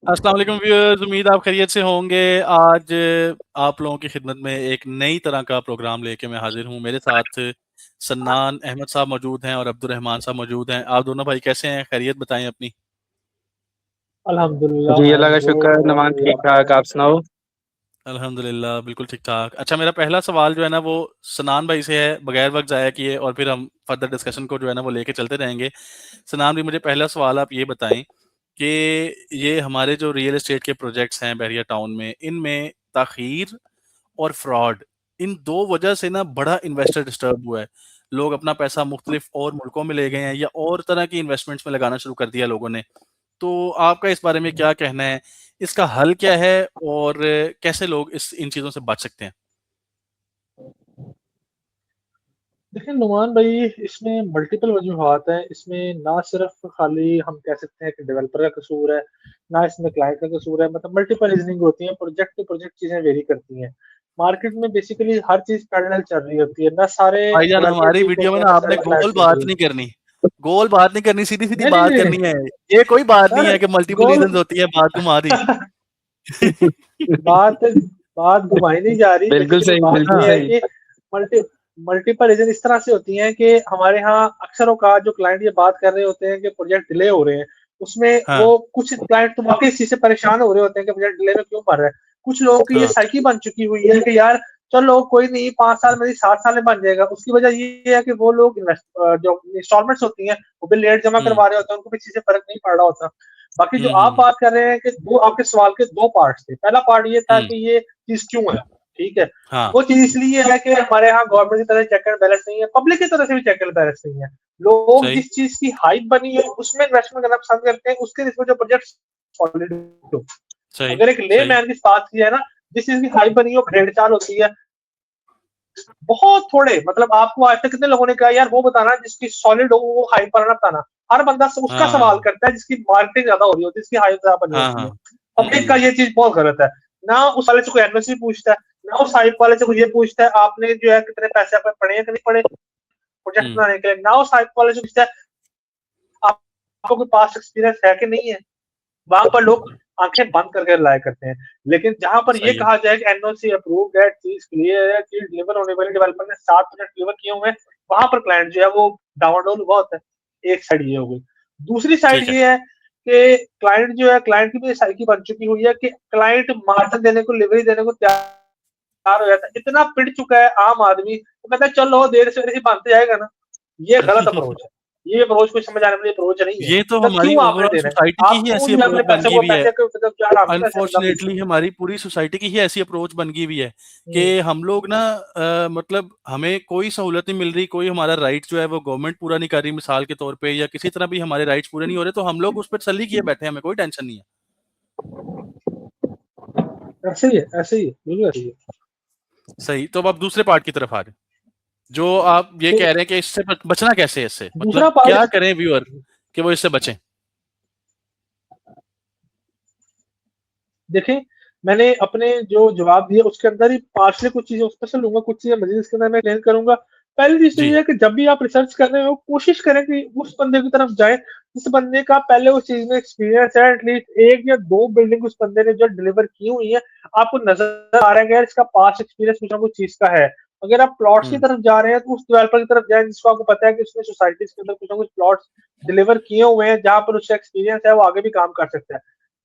अस्सलाम वालेकुम व्यूअर्स, उम्मीद आप खैरियत से होंगे। आज आप लोगों की खिदमत में एक नई तरह का प्रोग्राम लेके मैं हाजिर हूँ। मेरे साथ सन्नान अहमद साहब मौजूद हैं और अब्दुल रहमान साहब मौजूद हैं। आप दोनों भाई कैसे हैं? खैरियत बताएं अपनी। अल्हम्दुलिल्लाह, जी आई अल्लाह एम का शुक्र, गुड। और नमान भी ठीक आप ठाक। बताएं। आप सुनाओ। अल्हम्दुलिल्लाह बिल्कुल ठीक ठाक। अच्छा, मेरा पहला सवाल जो है ना वो सन्नान भाई से है, बगैर वक्त ज़ाया किए, और फिर हम फर्दर डिस्कशन को जो है ना वो लेके चलते रहेंगे। सन्नान भी, मुझे पहला सवाल आप ये बताएं कि ये हमारे जो रियल एस्टेट के प्रोजेक्ट्स हैं बहरिया टाउन में, इनमें ताखीर और फ्रॉड, इन दो वजह से ना बड़ा इन्वेस्टर डिस्टर्ब हुआ है। लोग अपना पैसा मुख्तलिफ और मुल्कों में ले गए हैं या और तरह की इन्वेस्टमेंट्स में लगाना शुरू कर दिया लोगों ने। तो आपका इस बारे में क्या कहना है? इसका हल क्या है और कैसे लोग इस इन चीज़ों से बच सकते हैं? देखिए नुमान भाई, इसमें मल्टीपल वजूहात हैं। इसमें ना सिर्फ खाली हम कह सकते हैं कि डेवलपर का कसूर है, ना इसमें क्लाइंट का कसूर है। मतलब मल्टीपल रीजनिंग होती है, प्रोजेक्ट टू प्रोजेक्ट चीजें वेरी करती हैं। मार्केट में बेसिकली हर चीज पैरेलल चल रही होती है, ना सारे भाईजान, डेवलपर हमारी ठीक वीडियो में होते हैं, ना ना आपने सारे गोल क्लाइंट ठीक बात होते हैं। नहीं करनी। गोल बात नहीं करनी, सीधी सीधी नहीं नहीं बात नहीं करनी नहीं है। ये कोई बात नहीं सर, है कि मल्टीपल गोल रीजन होती है, बात घुमा दी। बात बात घुमाई नहीं जा रही। बिल्कुल बेसिकली सही, बात बिल्कुल ये हाँ। है सही। कि मल्टी मल्टीपल रीजन इस तरह से होती हैं कि हमारे यहाँ अक्सर औकात जो क्लाइंट ये बात कर रहे होते हैं कि प्रोजेक्ट डिले हो रहे हैं, उसमें हाँ। वो कुछ क्लाइंट तो वाकई इस चीज से परेशान हो रहे होते हैं कि प्रोजेक्ट डिले में क्यों पड़ रहा है। कुछ लोगों की ये हाँ। साइकी बन चुकी हुई है कि यार चलो कोई नहीं, 5 साल में नहीं 7 साल में बन जाएगा। उसकी वजह ये है कि वो लोग जो इंस्टॉलमेंट्स होती हैं वो भी लेट जमा हम्म। करवा रहे होते हैं, उनको भी चीजें फर्क नहीं पड़ रहा होता। बाकी जो आप हम्म। बात कर रहे हैं कि दो आपके सवाल के दो पार्ट थे। पहला पार्ट ये था हम्म। कि ये चीज क्यों है, ठीक है। हाँ। वो चीज इसलिए है कि हमारे यहाँ गवर्नमेंट की तरह चेक एंड बैलेंस नहीं है, पब्लिक की तरह से भी चेक एंड बैलेंस नहीं है। लोग सही। जिस चीज की हाइप बनी है उसमें इन्वेस्टमेंट करना पसंद करते हैं, उसके रिस्क में जो प्रोजेक्ट सॉलिड हो। सही। अगर एक ले सही। मैन की बात की है ना, जिस चीज की हाइप बनी है वो भेड़ चाल होती है। बहुत थोड़े, मतलब आपको आज तक कितने लोगों ने कहा यार वो बताना जिसकी सॉलिड हो, वो हाइप पर ना बताना। हर बंदा उसका सवाल हाँ। करता है जिसकी मार्केटिंग ज्यादा हो रही होती है, जिसकी हाइप ज्यादा बनी हाँ। होती हाँ। है। पब्लिक का ये चीज बहुत गलत है। ना उस वाले से कोई एनओसी पूछता है, ना उस हाइप वाले से कोई ये पूछता है आपने जो है कितने पैसे आपने पड़े हैं कि नहीं पड़े प्रोजेक्ट हम्म। बनाने के लिए। ना उस हाइप वाले से पूछता है आपको कोई पास्ट एक्सपीरियंस है कि नहीं है। वहां पर लोग आंखें बंद करके लाया करते हैं। लेकिन जहां पर ये सही है। कहा जाए कि एनओसी अप्रूव्ड है, चीज क्लियर है, चीज डिलीवर होने वाली, डेवलपर ने 7 प्रोजेक्ट डिलीवर किए हुए हैं, वहां पर क्लाइंट जो है वो डाउनलोड हुआ होता है। एक साइड ये हो गई। दूसरी साइड ठीक है। ये है कि क्लाइंट जो है, क्लाइंट की भी साइकी बन चुकी हुई है कि क्लाइंट मार्जिन देने को, डिलीवरी देने को तैयार हो जाता है। इतना पिट चुका है आम आदमी, तो कहता है चलो देर से देर बनते जाएगा ना। ये गलत अप्रोच है। ये अप्रोच कोई समझ आने वाली अप्रोच नहीं है। ये तो मतलब हमारी क्यों आपने ओवरऑल देना है? सोसाइटी की आप ही क्यों ऐसी जो है अपने अप्रोच बन पैसे गई को हुई है। पैसे को मतलब यार आपके पैसे मिला प्लीज। अनफॉर्चुनेटली हमारी पूरी सोसाइटी की ही ऐसी अप्रोच बन गई हुई है कि हम्म, हम लोग ना मतलब हमें कोई सहूलत नहीं मिल रही, कोई हमारा राइट जो है वो गवर्नमेंट पूरा नहीं कर रही, मिसाल के तौर पे, या किसी तरह भी हमारे राइट्स पूरे नहीं हो रहे, तो हम लोग उस पर तसल्ली किए बैठे हैं, हमें कोई टेंशन नहीं है। ऐसे ही है, बिल्कुल ऐसे ही है। सही। तो अब आप दूसरे पार्ट की तरफ आ रहे हैं, जो आप ये तो कह रहे हैं कि इससे बचना कैसे है, इससे दूसरा मतलब पार्ट, क्या करें व्यूअर कि वो इससे बचें? देखें, मैंने अपने जो जवाब दिए उसके अंदर ही पार्शली कुछ चीजें उस पर से लूंगा, कुछ चीजें मजीद इसके अंदर मैं एक्सप्लेन करूंगा। पहली चीज तो जी। ये है कि जब भी आप रिसर्च कर रहे हो कोशिश करें कि उस बंदे की तरफ जाए जिस बंदे का पहले उस चीज में एक्सपीरियंस है। एटलीस्ट एक या दो बिल्डिंग उस बंदे ने जो डिलीवर की हुई है, आपको नजर आ रहा है कि यार इसका पास्ट एक्सपीरियंस कुछ ना कुछ चीज का है। अगर आप प्लॉट्स की हम्म। तरफ जा रहे हैं तो उस डेवलपर की तरफ जाए जिसको आपको पता है कि उसने सोसाइटीज के अंदर कुछ ना कुछ प्लॉट्स डिलीवर किए हुए हैं, जहां पर उसका एक्सपीरियंस है, वो आगे भी काम कर सकता है।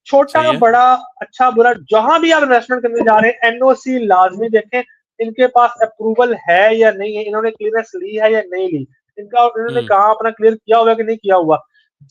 छोटा सही है। बड़ा अच्छा बुरा जहां भी आप इन्वेस्टमेंट करने जा रहे हैं, एनओसी लाजमी देखें इनके पास अप्रूवल है या नहीं है, इन्होंने क्लियरेंस ली है या नहीं ली, इनका इन्होंने हम्म। कहा अपना क्लियर किया हुआ कि नहीं किया हुआ।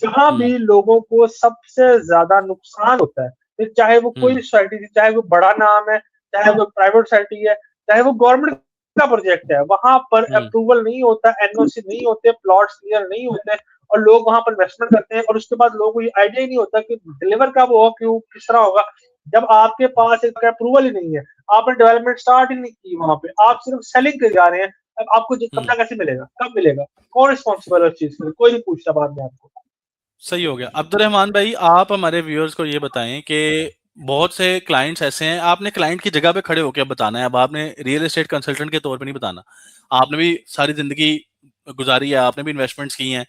जहां हम्म। भी लोगों को सबसे ज्यादा नुकसान होता है, फिर चाहे वो कोई हम्म। सोसाइटी थी, चाहे वो बड़ा नाम है, चाहे वो प्राइवेट सोसाइटी है, चाहे वो गवर्नमेंट का प्रोजेक्ट है, वहां पर हम्म। अप्रूवल नहीं होता, एनओसी नहीं होते, प्लॉट्स क्लियर नहीं होते, और लोग वहां पर इन्वेस्टमेंट करते हैं और उसके बाद लोगों को ये आइडिया ही नहीं होता कि डिलीवर कब होगा, क्यों, किस तरह होगा। जब आपके पास एक अप्रूवल ही नहीं है, आपने डेवलपमेंट स्टार्ट ही नहीं की, वहां पे आप सिर्फ सेलिंग के जा रहे हैं। अब आपको हम्म। कब्जा कैसे मिलेगा, कब मिलेगा, कौन रिस्पॉन्सिबल है उस चीज के लिए? कोई नहीं पूछता बाद में आपको। सही हो गया। अब्दुल भाई, आप हमारे व्यूअर्स को ये बताएं कि बहुत से क्लाइंट्स ऐसे हैं, आपने क्लाइंट की जगह पे खड़े होकर बताना है। अब आपने रियल एस्टेट कंसल्टेंट के तौर पे नहीं बताना। आपने भी सारी जिंदगी गुजारी है, आपने भी इन्वेस्टमेंट्स की हैं।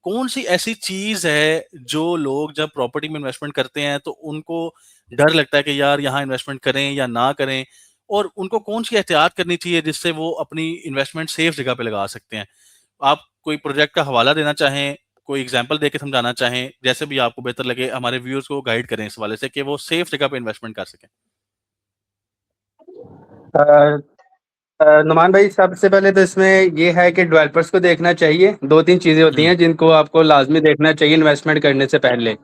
कौन सी ऐसी चीज है जो लोग जब प्रॉपर्टी में इन्वेस्टमेंट करते हैं तो उनको डर लगता है कि यार यहाँ इन्वेस्टमेंट करें या ना करें, और उनको कौन सी एहतियात करनी चाहिए जिससे वो अपनी इन्वेस्टमेंट सेफ जगह पे लगा सकते हैं? आप कोई प्रोजेक्ट का हवाला देना चाहें, कोई एग्जांपल देके समझाना चाहें, जैसे भी आपको बेहतर लगे, हमारे व्यूअर्स को गाइड करें इस वाले से कि वो सेफ जगह पे इन्वेस्टमेंट कर सकें। नुमान भाई, सबसे पहले तो इसमें ये है कि डेवलपर्स को देखना चाहिए। दो तीन चीज़ें होती हम्म। हैं जिनको आपको लाजमी देखना चाहिए इन्वेस्टमेंट करने से पहले।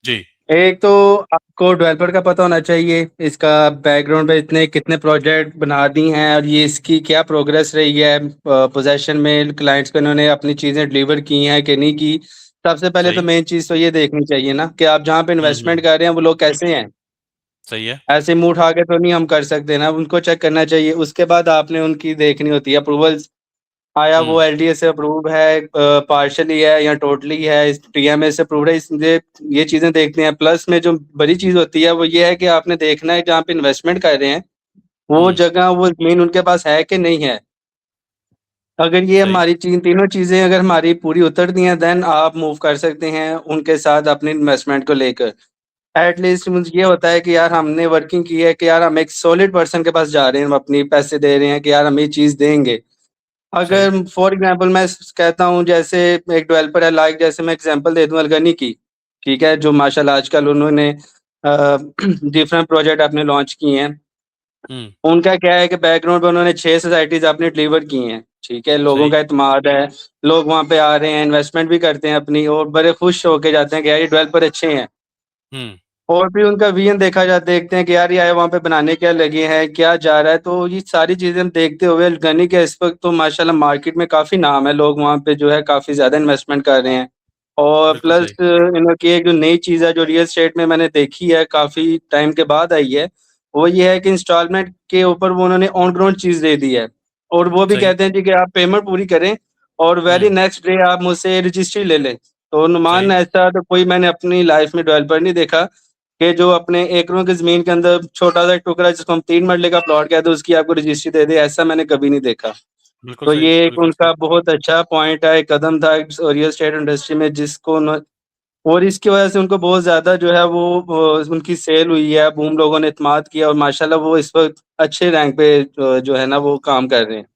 जी। एक तो आपको डेवलपर का पता होना चाहिए, इसका बैकग्राउंड पे इतने कितने प्रोजेक्ट बना दी हैं और ये इसकी क्या प्रोग्रेस रही है पोजेशन में, क्लाइंट्स को इन्होंने अपनी चीज़ें डिलीवर की हैं कि नहीं की। सबसे पहले तो सही। मेन चीज़ तो ये देखनी चाहिए ना कि आप जहाँ पे इन्वेस्टमेंट कर रहे हैं वो लोग कैसे हैं। सही है। ऐसे मुंह उठा के तो नहीं हम कर सकते ना, उनको चेक करना चाहिए। उसके बाद आपने उनकी देखनी होती है अप्रूवल्स, आया वो हम्म। एलडीए से अप्रूव है, पार्शली है या टोटली है, टीएमए से अप्रूव्ड है। इसलिए ये चीज़ें देखते हैं। प्लस में जो बड़ी चीज़ होती है वो ये है कि आपने देखना है जहाँ पे इन्वेस्टमेंट कर रहे हैं वो हम्म। जगह, वो ज़मीन उनके पास है कि नहीं है। अगर ये सही। हमारी तीनों चीज़ें अगर हमारी पूरी उतरती हैं देन आप मूव कर सकते हैं उनके साथ अपनी इन्वेस्टमेंट को लेकर। एटलीस्ट मुझे ये होता है कि यार हमने वर्किंग की है कि यार हम एक सॉलिड पर्सन के पास जा रहे हैं, हम अपनी पैसे दे रहे हैं कि यार हम ये चीज़ देंगे। सही। अगर फॉर एग्जांपल मैं कहता हूँ, जैसे एक डेवलपर है, लाइक जैसे मैं एग्जांपल दे दूँ अलगनी की, ठीक है, जो माशाल्लाह आजकल उन्होंने डिफरेंट प्रोजेक्ट अपने लॉन्च किए हैं। हम्म। उनका क्या है कि बैकग्राउंड पे उन्होंने 6 सोसाइटीज़ अपनी डिलीवर की हैं, ठीक है, लोगों सही। का एतमाद है, लोग वहाँ पे आ रहे हैं, इन्वेस्टमेंट भी करते हैं अपनी और बड़े खुश होके जाते हैं कि यार ये डेवलपर अच्छे हैं। हम्म। और फिर उनका विजन देखा जाता, देखते हैं कि यार ये वहाँ पे बनाने क्या लगे हैं, क्या जा रहा है। तो ये सारी चीज़ें हम देखते हुए गनी के इस वक्त तो माशाल्लाह मार्केट में काफ़ी नाम है, लोग वहाँ पे जो है काफ़ी ज़्यादा इन्वेस्टमेंट कर रहे हैं। और बिल्कुल प्लस सही। इनकी एक जो नई चीज़ है जो रियल एस्टेट में मैंने देखी है काफ़ी टाइम के बाद आई है, वो ये है कि इंस्टॉलमेंट के ऊपर वो उन्होंने ऑन ग्राउंड चीज़ दे दी है। और वो भी सही। कहते हैं जी कि आप पेमेंट पूरी करें और वेरी हम्म। नेक्स्ट डे आप मुझसे रजिस्ट्री ले लें। तो नुमान सही। ऐसा तो कोई मैंने अपनी लाइफ में डेवलपर नहीं देखा कि जो अपने एकड़ों की ज़मीन के अंदर छोटा-सा टुकड़ा जिसको हम 3 मरले का प्लॉट कहते हैं उसकी आपको रजिस्ट्री दे दे, ऐसा मैंने कभी नहीं देखा। बिल्कुल तो सही। ये एक बिल्कुल सही। उनका बहुत अच्छा पॉइंट है, एक कदम था रियल एस्टेट इंडस्ट्री में जिसको उन्हों और इसकी वजह से उनको बहुत ज़्यादा जो है वो उनकी सेल हुई है, बूम लोगों ने इत्मीनाद किया और माशाल्लाह वो इस वक़्त अच्छे रैंक पे जो है ना वो काम कर रहे हैं।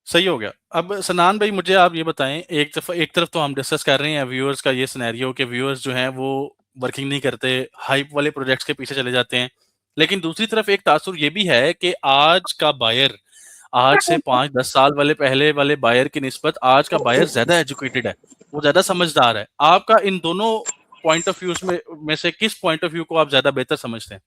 सही हो गया। अब सनान भाई मुझे आप ये बताएं, एक तरफ तो हम डिस्कस कर रहे हैं व्यूअर्स का ये सिनेरियो कि व्यूअर्स जो हैं वो वर्किंग नहीं करते, हाइप वाले प्रोजेक्ट्स के पीछे चले जाते हैं। लेकिन दूसरी तरफ एक तासुर ये भी है कि आज का बायर, आज से 5-10 साल वाले पहले वाले बायर की निस्बत आज का बायर ज्यादा एजुकेटेड है, वो ज्यादा समझदार है। आपका इन दोनों पॉइंट ऑफ व्यूज में से किस पॉइंट ऑफ व्यू को आप ज्यादा बेहतर समझते हैं?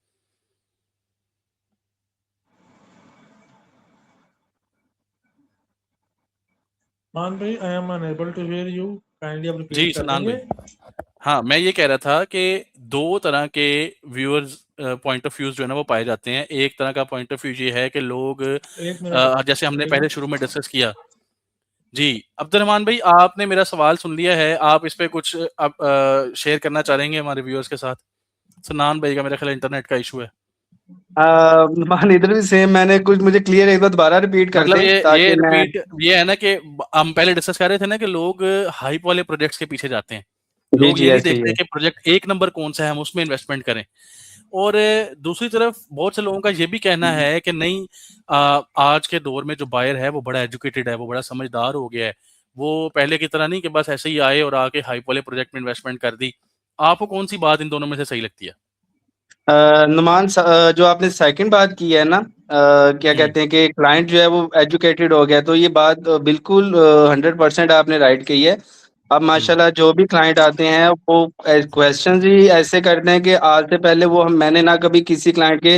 मान भाई, I am unable to hear you, kindly आप जी रिपीट कर सनान देंगे। भाई, हाँ मैं ये कह रहा था कि दो तरह के व्यूअर्स पॉइंट ऑफ व्यूज जो है ना वो पाए जाते हैं। एक तरह का पॉइंट ऑफ व्यू ये है कि लोग एक मिनट जैसे हमने रुकिएगा। पहले शुरू में डिस्कस किया। जी अब्दुलरहमान भाई, आपने मेरा सवाल सुन लिया है, आप इस पे कुछ अब शेयर करना चाहेंगे हमारे व्यूअर्स के साथ? सनान भाई का मेरा ख्याल इंटरनेट का इशू है। नुमान इधर भी सेम, मैंने कुछ मुझे क्लियर एक बार दोबारा रिपीट कर मतलब दें ये ताकि मैं। रिपीट ये है ना कि हम पहले डिस्कस कर रहे थे ना कि लोग हाइप वाले प्रोजेक्ट्स के पीछे जाते हैं। जी, लोग जी, ये नहीं ऐसे ही देखते है। कि प्रोजेक्ट एक नंबर कौन सा है, हम उसमें इन्वेस्टमेंट करें। और दूसरी तरफ बहुत से लोगों का ये भी कहना है कि नहीं, आज के दौर में जो बायर है वो बड़ा एजुकेटेड है, वो बड़ा समझदार हो गया है, वो पहले की तरह नहीं कि बस ऐसे ही आए और आके हाइप वाले प्रोजेक्ट में इन्वेस्टमेंट कर दी। आपको कौन सी बात इन दोनों में से सही लगती है? नुमान जो आपने सेकंड बात की है ना, क्या हम्म। कहते हैं कि क्लाइंट जो है वो एजुकेटेड हो गया, तो ये बात बिल्कुल 100% आपने राइट कही है। अब हम्म। माशाल्लाह जो भी क्लाइंट आते हैं वो क्वेश्चंस ही ऐसे करते हैं कि आज से पहले वो मैंने ना कभी किसी क्लाइंट के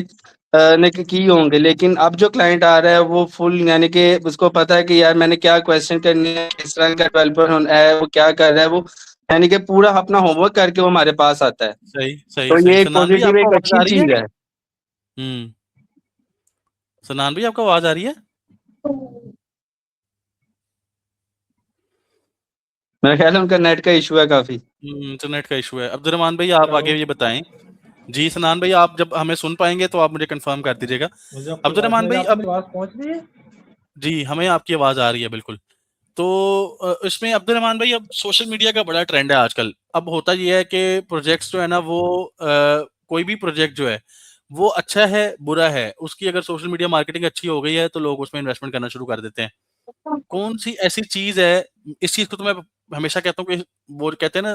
ने की होंगे, लेकिन अब जो क्लाइंट आ रहा है वो फुल यानी कि उसको पता है कि यार मैंने क्या क्वेश्चन करनी है, किस तरह का डेवलपर है, वो क्या कर रहा है, वो यानी कि पूरा अपना होमवर्क करके वो हमारे पास आता है। सही सही तो सही। ये एक सनान भाई पॉजिटिव आपको एक आवाज अच्छी आ रही है? चीज़ है। हम्म। सनान भाई आपको आवाज आ रही है? मेरा ख्याल है उनका नेट का इशू है काफी। इंटरनेट का इशू है। अब्दुलरहमान भाई आप हेलो, आगे ये बताएं। जी सनान भाई, आप जब हमें सुन पाएंगे तो आप मुझे कंफर्म कर दीजिएगा। मुझे आपकी आवाज अब्दुलरहमान मेरी भाई आपको अब मेरी आवाज पहुंच रही है? जी हमें आपकी आवाज आ रही है बिल्कुल। तो इसमें अब्दुल रहमान भाई, अब सोशल मीडिया का बड़ा ट्रेंड है आजकल। अब होता ये है कि प्रोजेक्ट्स जो है ना वो कोई भी प्रोजेक्ट जो है वो अच्छा है बुरा है, उसकी अगर सोशल मीडिया मार्केटिंग अच्छी हो गई है तो लोग उसमें इन्वेस्टमेंट करना शुरू कर देते हैं। कौन सी ऐसी चीज है, इस चीज को तो मैं हमेशा कहता हूँ कि वो कहते हैं ना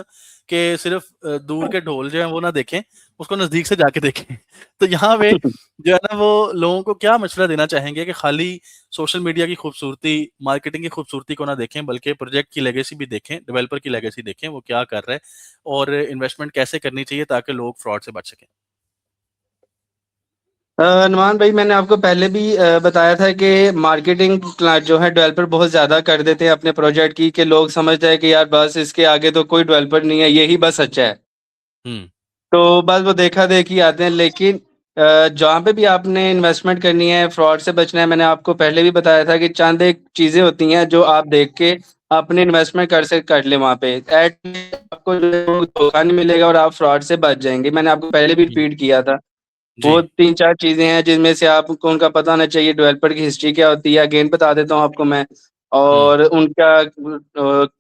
कि सिर्फ दूर के ढोल जो है वो ना देखें, उसको नजदीक से जाके देखें। तो यहाँ पे जो है ना वो लोगों को क्या मशवरा देना चाहेंगे कि खाली सोशल मीडिया की खूबसूरती, मार्केटिंग की खूबसूरती को ना देखें, बल्कि प्रोजेक्ट की लेगेसी भी देखें, डेवलपर की लेगेसी देखें, वो क्या कर रहा है और इन्वेस्टमेंट कैसे करनी चाहिए ताकि लोग फ्रॉड से बच सकें। नुमान भाई, मैंने आपको पहले भी बताया था कि मार्केटिंग जो है डेवलपर बहुत ज़्यादा कर देते हैं अपने प्रोजेक्ट की, कि लोग समझते हैं कि यार बस इसके आगे तो कोई डेवलपर नहीं है, यही बस अच्छा है। हम्म। तो बस वो देखा देखी आते हैं। लेकिन जहाँ पे भी आपने इन्वेस्टमेंट करनी है, फ्रॉड से बचना है, मैंने आपको पहले भी बताया था कि चंद एक चीज़ें होती हैं जो आप देख के अपनी इन्वेस्टमेंट कर ले वहाँ पे। एट आपको जो है वो धोखा नहीं मिलेगा और आप फ्रॉड से बच जाएंगे। मैंने आपको पहले भी हम्म, रिपीट किया था। जी। वो 3-4 चीज़ें हैं जिनमें से आपको उनका पता होना चाहिए। डेवलपर की हिस्ट्री क्या होती है, अगेन बता देता हूँ आपको मैं। हम्म। और उनका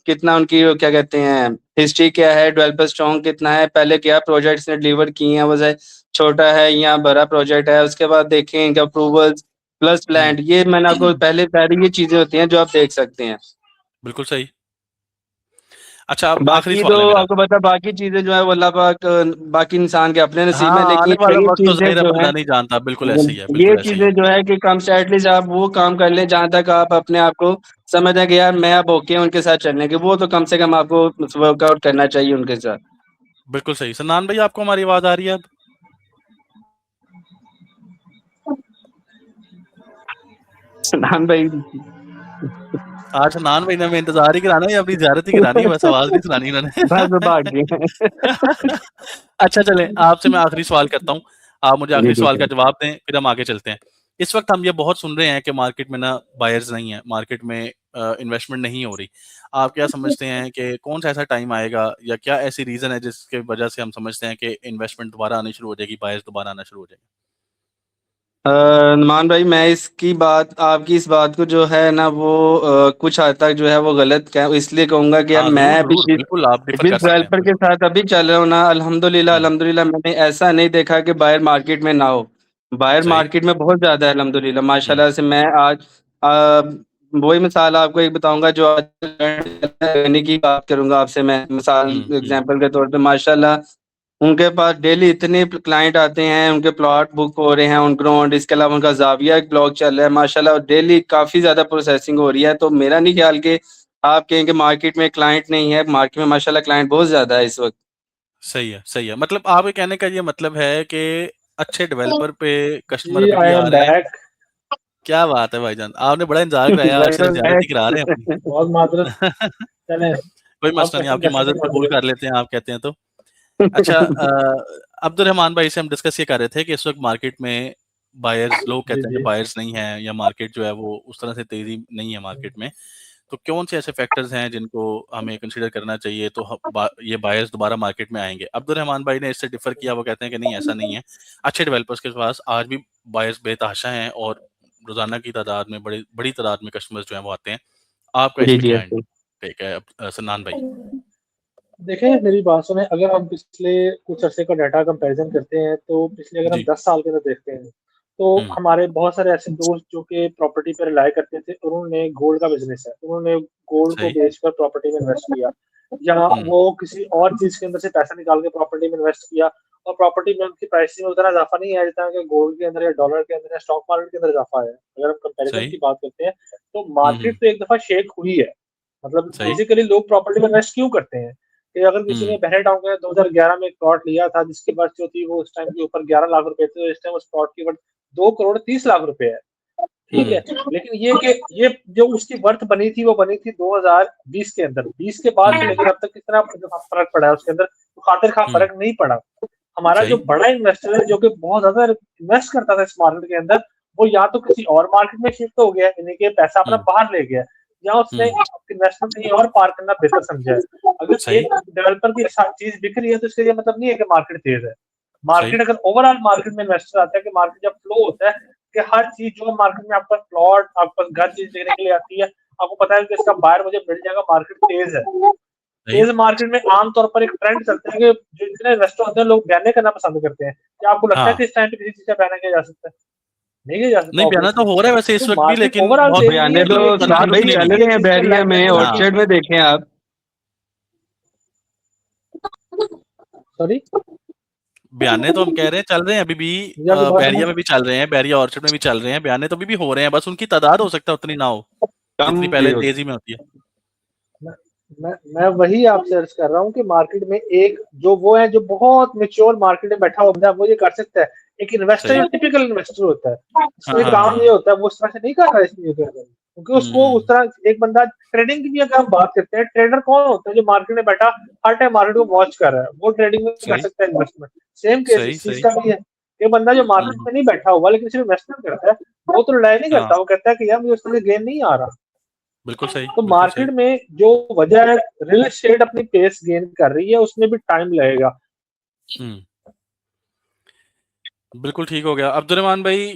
कितना, उनकी क्या कहते हैं, हिस्ट्री क्या है, डेवलपर स्ट्रॉन्ग कितना है, पहले क्या प्रोजेक्ट्स ने डिलीवर किए हैं, वो चाहे छोटा है या बड़ा प्रोजेक्ट है। उसके बाद देखें इनका अप्रूवल्स प्लस हम्म। प्लान। ये मैंने आपको पहले पहले ये चीज़ें होती हैं जो आप देख सकते हैं। बिल्कुल सही। अच्छा, अब आखिरी बाकी तो सवाल है मेरा। आपको पता, बाकी चीज़ें जो है वो अल्लाह पाक, बाकी इंसान के अपने नसीब में। हाँ, लेकिन आने वाला ये वक्त तो चीज़ें ज़ाहिर है जो है, बंदा नहीं जानता, बिल्कुल ऐसे ही है, ये बिल्कुल ऐसे ही चीजें है। जो है कि कम से एटलीस्ट आप वो काम कर लें जहां तक आप अपने आप को समझ कि यार मैं अब ओके हूं उनके साथ चलने के। वो तो कम से कम आपको वर्कआउट करना चाहिए उनके साथ। बिल्कुल सही। सन्नान भाई, आपको हमारी आवाज़ आ रही है अब? सलमान भाई। आज सन्नान भाई ने हमें इंतज़ार ही कराना है या अपनी ज़ियारत ही करानी है, बस आवाज़ नहीं सुनानी बस वो भाग उन्होंने। गए। अच्छा चलें, आपसे मैं आखिरी सवाल करता हूँ। आप मुझे जी आखिरी जी सवाल का सर। जवाब दें, फिर हम आगे चलते हैं। इस वक़्त हम ये बहुत सुन रहे हैं कि मार्केट में ना बायर्स नहीं है, मार्केट में इन्वेस्टमेंट नहीं हो रही। आप क्या समझते हैं कि कौन-सा ऐसा टाइम आएगा या क्या ऐसी रीज़न है जिसकी वजह से हम समझते हैं कि इन्वेस्टमेंट दोबारा आनी शुरू हो जाएगी, बायर्स दोबारा आना शुरू हो जाएंगे? नुमान भाई, मैं इसकी बात, आपकी इस बात को जो है ना वो कुछ हद तक जो है वो गलत कह इसलिए कहूँगा कि यार हाँ, मैं ज़रूर, अभी ज़रूर, जिस बिल्कुल आप डिफ़र जिस कर सकते हैं, डेवलपर के बिल्कुल। साथ अभी चल रहा हूँ ना, अल्हम्दुलिल्लाह हुँ, अल्हम्दुलिल्लाह मैंने ऐसा नहीं देखा कि बायर मार्केट में ना हो। बायर सही। मार्केट में बहुत ज़्यादा है अल्हम्दुलिल्लाह हुँ, माशाल्लाह से। मैं आज वही मिसाल आपको एक बताऊँगा जो आज यानी की बात करूँगा आपसे मैं, मिसाल हुँ, हुँ, एग्ज़ाम्पल के तौर पे। माशाल्लाह उनके पास डेली इतने क्लाइंट आते हैं, उनके प्लॉट बुक हो रहे हैं ऑन ग्राउंड। इसके अलावा उनका ज़ाविया एक ब्लॉक चल रहा है माशाल्लाह, डेली काफ़ी ज़्यादा प्रोसेसिंग हो रही है। तो मेरा नहीं ख्याल कि आप कहें कि मार्केट में क्लाइंट नहीं है। मार्केट में माशाल्लाह क्लाइंट बहुत ज़्यादा है इस वक़्त। सही है, सही है। मतलब आपके कहने का ये मतलब है कि अच्छे डेवलपर पे कस्टमर जी, अभी भी आई आ एम रहे हैं। बैक। क्या बात है भाईजान, आपने बड़ा इंतज़ार कराया, आज सिर्फ वेलकम ज़ियारत ही करा रहे हैं अपनी। बैक। बहुत माजरत। चलें, कोई आप मसला नहीं, क्वेश्चन आपकी कर सकते माज़रत हैं कबूल माजरत। कर लेते हैं, आप कहते हैं तो। अच्छा, अब्दुल रहमान भाई से हम डिस्कस ये कर रहे थे कि इस वक़्त मार्केट में बायर्स, लोग जी, कहते हैं कि जी। बायर्स नहीं हैं या मार्केट जो है वो उस तरह से तेज़ी नहीं है मार्केट में। तो कौन से ऐसे फैक्टर्स हैं जिनको हमें कंसीडर करना चाहिए तो ये बायर्स दोबारा मार्केट में आएँगे? अब्दुल रहमान भाई ने इससे डिफर किया, वो कहते हैं कि नहीं ऐसा नहीं है। अच्छे डेवलपर्स के पास आज भी बायर्स बेतहाशा हैं और रोज़ाना की तादाद में बड़ी बड़ी तादाद में कस्टमर्स जो हैं वो आते हैं। आपका जी, इसमें जी, क्या ऐसे। टेक है सन्नान भाई? देखें, मेरी बात सुनें, अगर हम पिछले कुछ अरसे का डाटा कंपैरिज़न करते हैं, तो पिछले अगर हम जी। 10 साल के अंदर देखते हैं, तो हुँ, हमारे बहुत सारे ऐसे दोस्त जो कि प्रॉपर्टी पे रिलाय करते थे, उन्होंने गोल्ड का बिज़नेस है, उन्होंने गोल्ड को सही। बेचकर प्रॉपर्टी में इन्वेस्ट किया, या हुँ, वो किसी और चीज़ के अंदर से पैसा निकाल के प्रॉपर्टी में इन्वेस्ट किया, और प्रॉपर्टी में उनकी प्राइसिंग में उतना इज़ाफ़ा नहीं आया जितना कि गोल्ड के अंदर या डॉलर के अंदर या स्टॉक मार्केट के अंदर इज़ाफ़ा आया है। अगर हम कंपैरिज़न सही। की बात करते हैं, तो हुँ, मार्केट हुँ, तो एक दफ़ा शेक हुई है। मतलब सही। बेसिकली लोग प्रॉपर्टी में इन्वेस्ट क्यों करते हैं? कि अगर किसी हुँ, ने बहरे टाउन में 2011 में एक प्लॉट लिया था जिसकी वर्थ जो थी वो उस टाइम के ऊपर 11 लाख रुपए थे, तो इस टाइम उस प्लॉट की वर्थ 2 करोड़ 30 लाख रुपए है। ठीक हुँ, है? लेकिन ये कि ये जो उसकी वर्थ बनी थी वो बनी थी 2020 के अंदर। 20 के बाद से हुँ, लेकर अब तक कितना फ़र्क पड़ा है उसके अंदर, तो खातिर-खा हुँ, फ़र्क नहीं पड़ा। हमारा जो सही। बड़ा इन्वेस्टर है जो कि बहुत ज़्यादा इन्वेस्ट करता था इस मार्केट के अंदर, वो या तो किसी और मार्केट में शिफ्ट हो गया, यानी कि पैसा अपना हुँ, बाहर ले गया, या उसने हुँ, इन्वेस्टमेंट कहीं और पार्क करना बेहतर समझा है। अगर सही, एक डेवलपर की चीज़ बिक रही है तो इसका ये मतलब नहीं है कि मार्केट तेज़ है। सही। मार्केट अगर ओवरऑल मार्केट में इन्वेस्टर आता है कि मार्केट जब फ्लो होता है कि हर चीज़ जो मार्केट में आपका प्लॉट, आपके पास घर चीज़ देखने के लिए आती है, आपको पता है कि इसका बायर मुझे मिल जाएगा, मार्केट तेज है। तेज मार्केट में आमतौर पर एक ट्रेंड चलता है कि जो जितने इन्वेस्टर होते हैं लोग बयाने करना पसंद करते हैं। क्या आपको लगता है हाँ कि इस टाइम पे किसी चीज का बयाना किया जा सकता है? नहीं किया जा सकता नहीं बयाना तो ऑब्वियसली। हो रहा है वैसे इस तो वक्त भी, मार्केट लेकिन ओवरऑल बहुत तेज नहीं बयाने है तो कि एक साहब भाई कंटिन्यूटी चल नहीं रहे है हैं जिसके बहरिया लाइन में, पे हाँ ऑर्चर्ड में देखें आप। सॉरी बयाने तो हम कह रहे हैं चल रहे हैं अभी भी, मुझे आपकी बात बैरिया समझ में भी चल रहे हैं, बैरिया ऑर्चर्ड में भी चल रहे हैं, बयाने तो अभी भी हो रहे हैं, बस उनकी तादाद हो सकता है उतनी ना हो कम जितनी भी पहले हो तेजी में होती है। मैं मैं वही आपसे अर्ज कर रहा हूँ कि मार्केट में एक जो वो है जो बहुत मेच्योर मार्केट में बैठा हुआ बंदा वो ये कर सकता है। एक इन्वेस्टर सही। जो टिपिकल इन्वेस्टर होता है हाँ उसमें हाँ काम हाँ ये होता है वो इस तरह से नहीं कर रहा है इसमें क्योंकि उसको उस तरह एक बंदा ट्रेडिंग की भी अगर हम बात करते हैं, ट्रेडर कौन होता है जो मार्केट में बैठा हर टाइम मार्केट को वॉच कर रहा है, वो ट्रेडिंग में कर सही सकता है इन्वेस्टमेंट। सेम केस सही इस चीज सही। का भी है। ये बंदा जो मार्केट में नहीं बैठा हुआ लेकिन सिर्फ इन्वेस्टमेंट करता है वो तो लड़ाई नहीं हाँ करता, वो कहता है कि यार मुझे उसमें गेन नहीं आ रहा। बिल्कुल सही तो बिल्कुल सही। मार्केट में जो वजह है रियल एस्टेट अपनी पेस गेन कर रही है, उसमें भी टाइम लगेगा। बिल्कुल ठीक हो गया अब्दुर्रहमान भाई।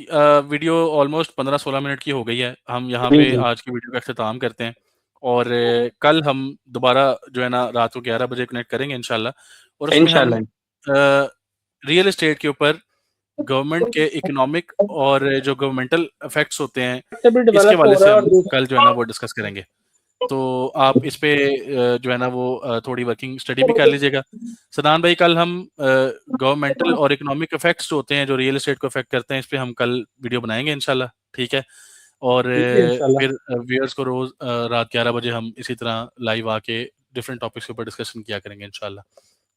वीडियो ऑलमोस्ट 15-16 मिनट की हो गई है, हम यहाँ जी पे जी आज की वीडियो का अख्ताम करते हैं और कल हम दोबारा जो है ना रात को 11 बजे कनेक्ट करेंगे इंशाल्लाह, और उसमें हम इंशाल्लाह। रियल एस्टेट के ऊपर गवर्नमेंट के इकोनॉमिक और जो गवर्नमेंटल इफेक्ट्स होते हैं भी इसके डेवलप हो वाले रहा से है और हम दूसरा कल जो है ना वो डिस्कस करेंगे। तो आप इस पे जो है ना वो थोड़ी वर्किंग स्टडी भी कर लीजिएगा। सदान भाई कल हम गवर्नमेंटल और इकोनॉमिक इफेक्ट्स जो होते हैं जो रियल एस्टेट को इफेक्ट करते हैं इस पे हम कल वीडियो बनाएंगे इंशाल्लाह, ठीक है। और ठीक है इंशाल्लाह। फिर व्यूअर्स को रोज रात 11 बजे हम इसी तरह लाइव आके डिफरेंट टॉपिक्स के ऊपर डिस्कशन किया करेंगे इंशाल्लाह।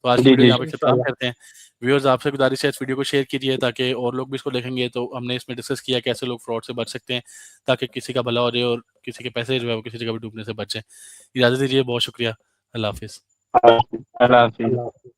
तो आज की जी वीडियो जी यहाँ पे खत्म इंशाल्लाह करते हैं। व्यूअर्स आपसे गुजारिश है इस वीडियो को शेयर कीजिए ताकि और लोग भी इसको देखेंगे। तो हमने इसमें डिस्कस किया कैसे लोग फ्रॉड से बच सकते हैं ताकि किसी का भला हो जाए और किसी के पैसे जो है वो किसी जगह भी डूबने से बचे। इजाज़त दीजिए, बहुत शुक्रिया, अल्लाह हाफिज़। अल्लाह हाफिज। अल्लाह हाफिज।